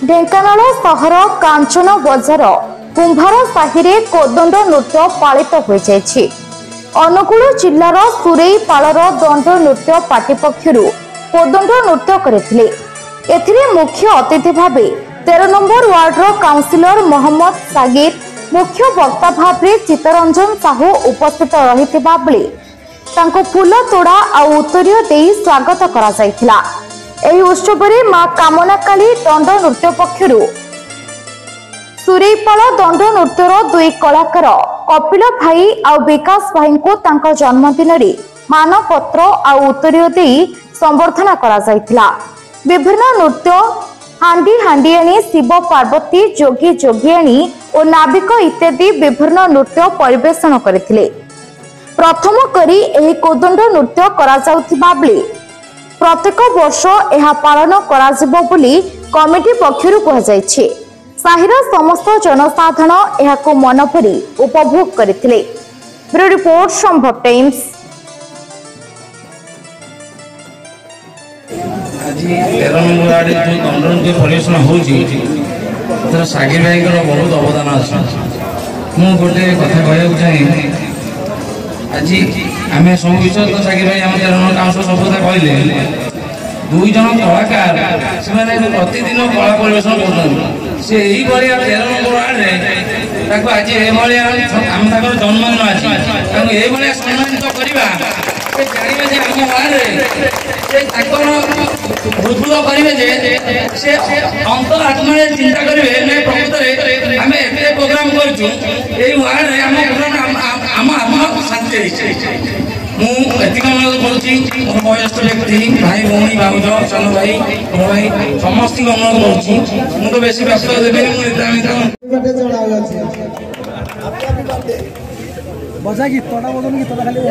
ढेंकानाल सहर कांचन बजार कुंभार साहि कोदंड नृत्य पालित हो जाएछि। अनुगुल जिलार सुरेईपालर दंड नृत्य पार्टी पक्षर कोदंड नृत्य करथिले। एथिरे मुख्य अतिथि भावे 13 नंबर वार्डर काउंसिलर मोहम्मद सागिर, मुख्य वक्ता भावे चित्तरंजन साहू उपस्थित रहिथिबा बेले तांको फूल तोड़ा और उत्तरीय देई स्वागत करा जायथिला। एही उत्सव में मां कामनाकाली दंड नृत्य पक्षर सुरेईपाल दंड नृत्यर दुई कलाकार कपिल भाई और विकास भाई को तांको जन्मदिन रे मानपत्र और उत्तरीय देई संबर्धना करा जायथिला। विभिन्न नृत्य हांडी हांडियाणी, शिव पार्वती, जोगी जोगियाणी और नाविक इत्यादि विभिन्न नृत्य परिवेषण करथिले। प्रथम करी एही कोदंड नृत्य करा जाउथिबा बेले प्रत्येक वर्ष यह पालन करा जिवो बोली कमिटी पक्षरु कहा जायछि। साहिर समस्त जनसाधारण यहाको मन भरी उपभोग करथिले। ब्यूरो रिपोर्ट संभव टाइम्स। आज 13 नंबर आड़े जो दंड जो परिवेषण होउछि तर सागिर भाई को बहुत अवदान अछि। मु गोटे कथा कहया चाहे आज आम सब विषय तो सागिर भाई आम 13 नंबर काउंसिल सब कहले दुई जन कलाकार से प्रतिदिन कला परिवेषण कर यही भाया 13 नंबर वार्ड आज आम जन्मदिन आज ये सम्मानित करवा जानवे जे आम वार्ड हृदय करेंगे से अंतर आत्मा चिंता करेंगे प्रकृत आम एत प्रोग्राम करूँ वार्ड आम आम आत्मा शांति मुझे मोर वयस्क व्यक्ति भाई भौणी भाज सान भाई बड़ भाई समस्त अनुरोध करुँ मुझे बेस व्यस्त देवे बजा गीत बजा खाली